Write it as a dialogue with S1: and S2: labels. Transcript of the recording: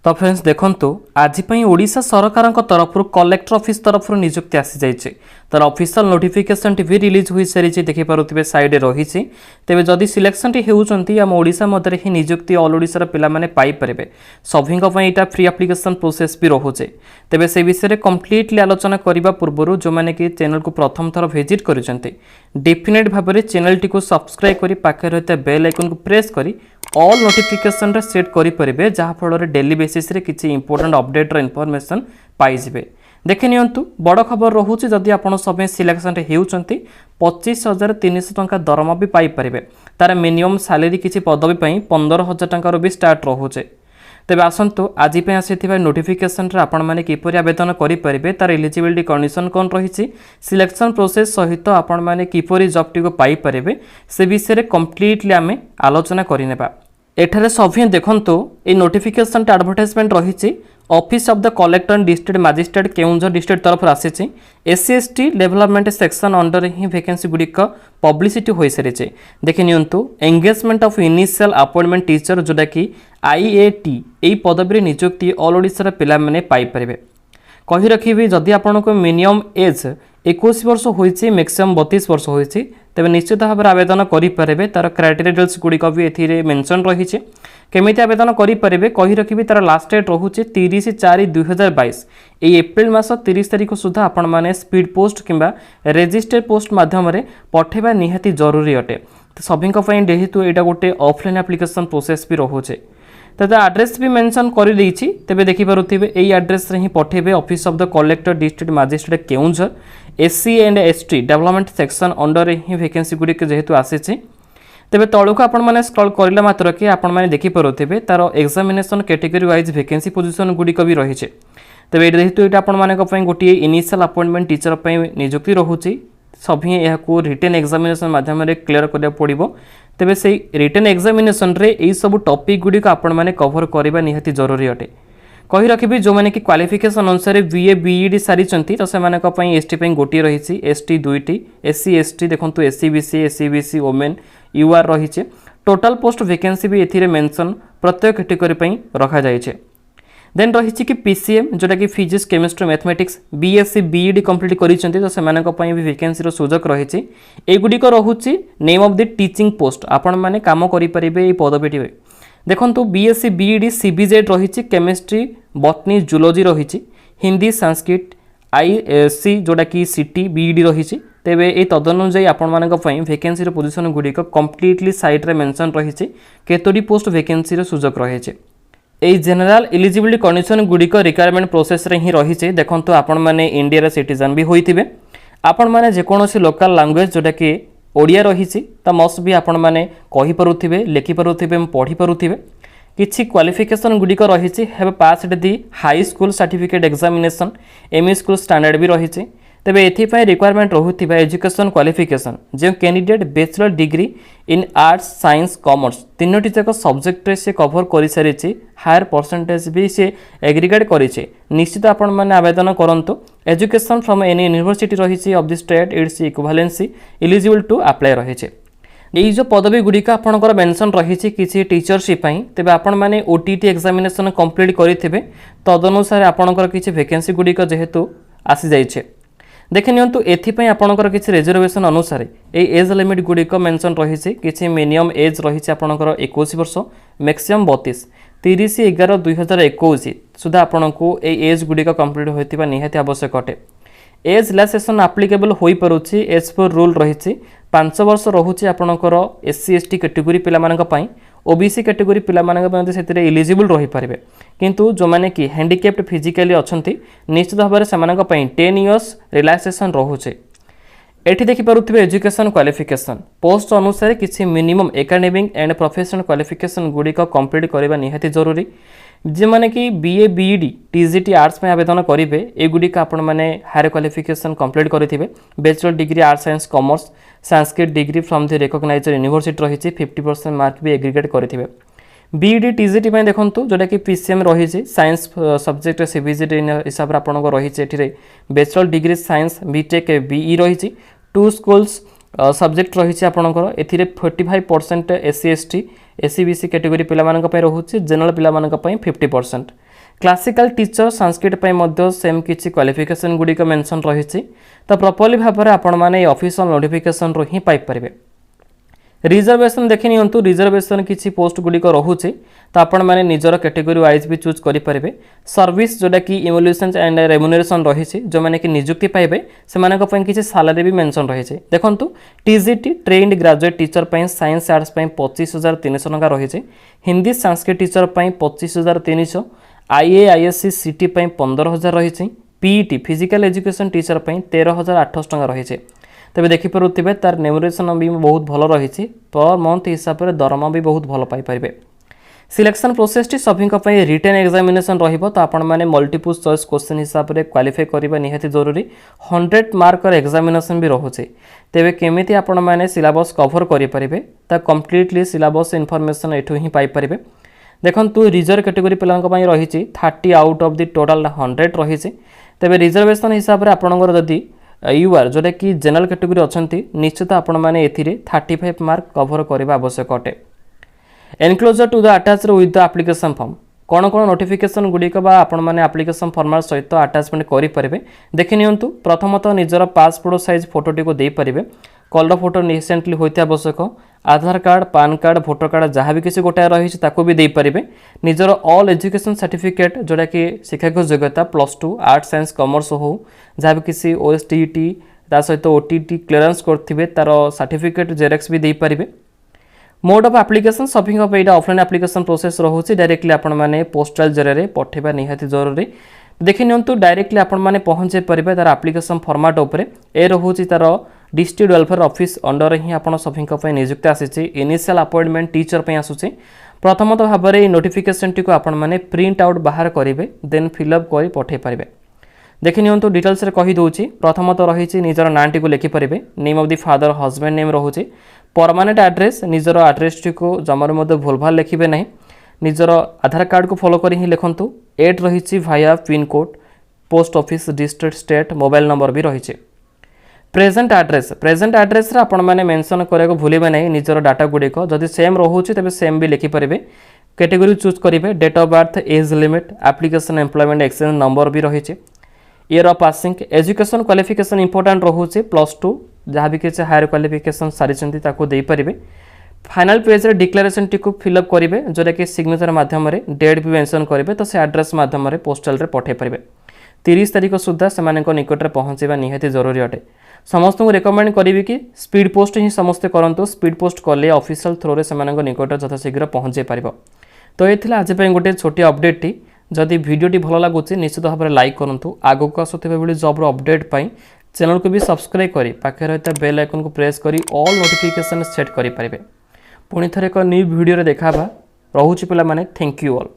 S1: तो फ्रेंड्स देखंतु आज ओडिशा सरकार तरफ कलेक्टर ऑफिस तरफ नियुक्ति आसी जाइए तार ऑफिशियल नोटिफिकेशन भी रिलीज हो सारी देखिपे साइड रही तेज जदि सिलेक्शन होती आम ओडिशा मध्य ही नियुक्ति ऑल ओडिशा पिला माने पाई परिबे सभी यहाँ फ्री एप्लिकेशन प्रोसेस भी रोचे तेज से विषय में कम्प्लीटली आलोचना करने पूर्व जो मैंने कि चैनल को प्रथम थर विजिट करते डेफिनेट भाव में चैनल टी सब्सक्राइब कर पाखे रहता बेल आइकन को प्रेस कर ऑल नोटिफिकेशन रे सेट करेंगे जहाँफल डेली बेसिस रे किसी इंपोर्टेंट अपडेट इनफॉरमेशन पाइबे। देखि नियंतु बड़ खबर रोचे जदि आप सब सिलेक्शन होती 25,300 टंका दरमा भी पाइपर तार मिनिमम सैलरी किसी पदवी 15,000 टंकार भी स्टार्ट रोचे। तेज आसतु आज आसी नोटिफिकेशन आपण मैंने किपर आवेदन करेंगे तार एलिजिबिलिटी कंडीशन कौन रही सिलेक्शन प्रोसेस सहित आपण मैंने किपर जॉब टी पाइपर से विषय में कम्प्लीटली आम आलोचना करनेबा। एठारे सभी देखंतु ए नोटिफिकेशन एडवर्टाइजमेंट रही office of the collector and district magistrate Keonjhar district तरफ आसी SC/ST डेवलपमेंट सेक्शन अंडर ही वैकेंसी गुड़िक पब्लिसिटी हो सारी देखि नियंतु engagement of initial appointment teacher जोटा कि IAT यही पदवी नियुक्ति ऑल ओडिशा पिला माने पाई परिबे। कही रखी जदि आपण को मिनिमम एज 21 वर्ष होइछि मैक्सिमम 32 वर्ष होइछि तेज निश्चित भाव में आवेदन करेंगे तार क्राइटेरिया गुड़िक भी ए मेंशन रही केमी आवेदन करेंगे कही रखी तार लास्ट डेट रोचे 30/4/2022 ये एप्रिल मास 30 तारीख सुधा आपण मैंने स्पीड पोस्ट किंबा रेजिस्टर पोस्ट माध्यम पठेबा निहाती जरूरी अटे सभी जेहेतु यहाँ गोटे ऑफलाइन एप्लिकेशन प्रोसेस भी रोचे तेज आड्रेस भी मेंशन कर तेज देखिपे यही आड्रेस ही पठेबे office of the collector district magistrate Keonjhar SC/ST development section under ही वैकेंसी गुड़िक जेहेतु आसी तेज तौक आपने स्क्रॉल करला मात्र कि आपने देखिपे तार examination category wise vacancy position गुड़िक भी रही है तेज जेहेतु ये आपण गोटे इनिशियल अपॉइंटमेंट टीचर नियुक्ति रोचे सभी यहाँ रिटेन एग्जामिनेशन माध्यम क्लियर करा पड़ो तेज से रिटेन एग्जामिनेशन रे यही सब टॉपिक गुड़िक आपण मैंने कवर करने निहाती जरूरी अटे। कही रखी जो मैंने कि क्वालिफिकेशन अनुसार BA BEd सारी तो से ST गोटे रही ST 2टी SC/ST देखो SC/BC SC/BC वोमेन UR रही टोटाल पोस्ट वैकेंसी भी ए मेंशन प्रत्येक कैटेगरी रखा जाए। देन रही कि PCM जोटा कि physics chemistry mathematics BSc BEd complete करिसेंती तो से भी वैकेंसी सुजोग रही एगुड़िक रोचे name of the teaching post आपण मैंने काम करेंगे पदवीटी देखंतु BSc BEd CBZ रही केमिस्ट्री बॉटनी जूलॉजी रही हिंदी संस्कृत IC जोटा कि CT BEd रही तेज ये तदनुजाई आपण वैकेंसी पोजिशन गुड़िक कम्प्लीटली साइड रे मेंशन रही केतोटी पोस्ट वैकेंसी सुजोग रही यही जेनेल एलिजिबिलिटी कंडीशन गुड़िक रिक्वायरमेंट प्रोसेस रे ही रही देखंतु आपण माने इंडिया सिटीजन भी होइथिबे आपण माने जेकोसी लोकल लैंग्वेज जोटा कि ओडिया रही मस्ट भी आपण मैंने कहीपे लिखिपे पढ़ीपे किसी क्वालिफिकेशन गुड़िक रही have passed the high school certificate examination ME school standard भी रही तेबे एथिपाई रिक्वायरमेंट रोहुथिबा एजुकेशन क्वालिफिकेशन जो candidate bachelor degree in arts science commerce तीनोटी जाक सब्जेक्ट से कवर कर सारी हायर परसेंटेज भी से एग्रीगेट करें निश्चित आपण मैंने आवेदन करंतु एजुकेशन फ्रॉम एनी यूनिवर्सिटी रही of the state its equivalency eligible to apply रही यही जो पदवी गुड़िक आपंकर मेंशन रही किसी टीचरशिप तेज आपण मैंने OTT एग्जामिनेशन कंप्लीट करेंगे तदनुसार आपणकर किसी वैकेंसी गुड़िक जेहेतु आसी जाइए देखि नियंतु एथिपाई आपणकर किसी रिजर्वेशन अनुसार ये एज लिमिट गुड़िक मेंशन रही किसी मिनिमम एज रही आपणकर 21 वर्ष मैक्सिमम 32 30/11/2021 सुधा आपन को एज गुड़िक कंप्लीट होता निहाती आवश्यक अटे। एज रिलैक्सेशन आप्लिकेबल हो पारुछि एज पर रूल रही 5 वर्ष रोचे आपणकर SC/ST कैटेगरी पिला OBC कैटेगरी पिला से एलिजिबल रही पारे किंतु जो मैंने कि हैंडिकैप्ड फिजिकली अच्छा निश्चित भाव में 10 इयर्स रिलैक्सेशन रोचे। एठी देखिपे एजुकेशन क्वालिफिकेशन पोस्ट अनुसार किसी minimum academic and professional qualification गुड़िक कंप्लीट करने निहाती जरूरी जो मैंने कि BA BEd TGT आर्ट्स में आवेदन करेंगे एगुड़िक आपण मैंने हायर क्वालिफिकेशन कंप्लीट करेंगे bachelor degree arts science commerce Sanskrit degree from the recognised university रही 50% मार्क भी एग्रीगेट करेंगे। BEd TGT देखो जोटा कि PCM रही साइंस सब्जेक्ट CBZ हिसाब से आपको रही bachelor degree science BTech BE रही 2 स्कूल्स सब्जेक्ट रही आपंकर ए 45% SC/ST एससी बीसी कैटेगरी पिलामानक पई रहुछि जनरल पिलामानक पई 50%। क्लासिकल टीचर संस्कृत पई मध्य सेम किछि क्वालिफिकेशन गुडी को मेंशन रहिछि तो प्रॉपर्ली भाबरे आपण माने ऑफिशियल नोटिफिकेशन रो ही पाइ परिबे। रिजर्वेशन देखि नियंतु रिजर्वेशन किछि पोस्ट गुडी को रहुछि तो आपण माने निजर कैटेगरी वाइज भी चूज करि परिबे। सर्विस जोडा कि इवोल्यूशन एंड रेम्युनरेशन रहिछि जो माने कि नियुक्ति पाइबे से मानक पई किछि सैलरी भी मेंशन रहिछि। देखंतु टीजीटी ट्रेन्ड ग्रेजुएट टीचर पई साइंस आर्ट्स पई 25300 टका रहिछि, हिंदी संस्कृत टीचर पई 25300, आईएआईएससी सीटी पई 15000 रहिछि, पीईटी फिजिकल एजुकेशन टीचर पई 13800 टका रहिछि। तेबे देखि परुथिबे तार रेम्युनरेशन भी बहुत भलो रहिछि, पर मंथ हिसाब रे दरमा भी बहुत भलो पाइ परिबे। सिलेक्शन प्रोसेस टी सभी पई रिटन एग्जामिनेशन रहिबो तो आपण माने मल्टीपल चॉइस क्वेश्चन हिसाब रे क्वालिफाई करिबा निहाती जरूरी। 100 मार्क एग्जामिनेशन भी रहुछि। तेबे केमिति आपण माने सिलेबस कवर करि परिबे ता कंप्लीटली सिलेबस इन्फॉर्मेशन एठु ही पाइ परिबे। देखंतु रिजर्व कैटेगरी पिलांक पई रहिछि 30 आउट ऑफ द टोटल 100 रहिछि। तेबे रिजर्वेशन हिसाब रे आपणकर जदी यूआर जोटा कि जनरल कैटेगरी अच्छा निश्चित आपण मैंने ए 35 मार्क कवर करने आवश्यक अटे। Enclosure to the attach with the application form कौन कौन नोटिफिकेशन गुड़िक आपण मैंने एप्लिकेशन फॉर्मेट सहित अटैचमेंट करेंगे देखि नियंतु। प्रथमतः निजर पासपोर्ट साइज फोटोटी को दे पारे, कलर फोटो रिसेंटली होता आवश्यक, Aadhaar card PAN card voter card जहाँ भी किसी गोटाए रही भी दे पारे, निजर ऑल एजुकेशन सर्टिफिकेट जोटा कि शिक्षागत योग्यता +2 आर्ट साइंस कॉमर्स हो जहाँ भी किसी ओएसटीईटी ता सहित ओटीटी क्लियरेंस करथिबे तार सर्टिफिकेट जेरेक्स भी दे पारे। मोड ऑफ एप्लिकेशन सभी यहाँ ऑफलाइन एप्लिकेशन प्रोसेस रोचे डायरेक्टली आपण मैंने पोस्टाल जरिए पठेबा निहाती जरूरी। देखि नियंतु डायरेक्टली आपण मैंने पहुँचे पारे तार एप्लिकेशन फॉर्मेट उपरे ए रोचे तार डिस्ट्रिक्ट वेलफेयर ऑफिस अंडर ही आपण सभी नियुक्ति आसी। इनिशियल अपॉइंटमेंट टीचर पे आसूचे। प्रथमतः भाव में नोटिफिकेशन टी को आपण मैंने प्रिंट आउट बाहर करेंगे देन फिलअप कर पठे पारे। देखि नियंतु डिटेल्स रे कहि दोछि। प्रथमतः रही निजर नाटी को लिखिपारे, name of the father husband name रोचे, परमानेंट एड्रेस निजर एड्रेस टी को जमार मध्य भूलभाल लिखिबे नहीं, निजर आधार कार्ड को फॉलो करी ही लिखंतु। एड रही भाया pin code post office district state mobile number भी रही। प्रेजेंट एड्रेस रे आपण माने मेंशन करे को भूलिबे नहीं निजर डाटा गुड़िक जदि सेम रोचे तेबे सेम भी लिखिपारे। कैटेगरी चूज करेंगे, date of birth age limit application employment exchange number भी रही। Year of passing education qualification important रोचे +2 जहाँ भी किसी हायर क्वालिफिकेशन सारी ताको दे पारिबे। फाइनल पेज रे डिक्लेरेशन टी को फिलअप करेंगे जोटा कि सिग्नेचर माध्यम डेट भी मेंशन करेंगे तो से एड्रेस माध्यम पोस्टाल रे पठे पारिबे। 30 तारीख सुधा से निकट में पहुँचवा निहाती जरूरी अटे। समस्त को रेकमेंड करी कि स्पीड पोस्ट ही समस्ते करंतु, स्पीड पोस्ट कले ऑफिशियल थ्रो रे से निकट यथाशीघ्र पहुँचे पारिबो। तो ये आज गोटे छोटी अपडेट टी। जदि वीडियोटी भल लगुच निश्चित भाव में लाइक करूँ। आगक आसुवा बेले जॉब अपडेट पाई चैनल को भी सब्सक्राइब करी पाखे रही बेल आइकन को प्रेस करी ऑल नोटिफिकेशन सेट करें। पुणी थे एक न्यू वीडियो देखा रोचे पिला माने। Thank you all.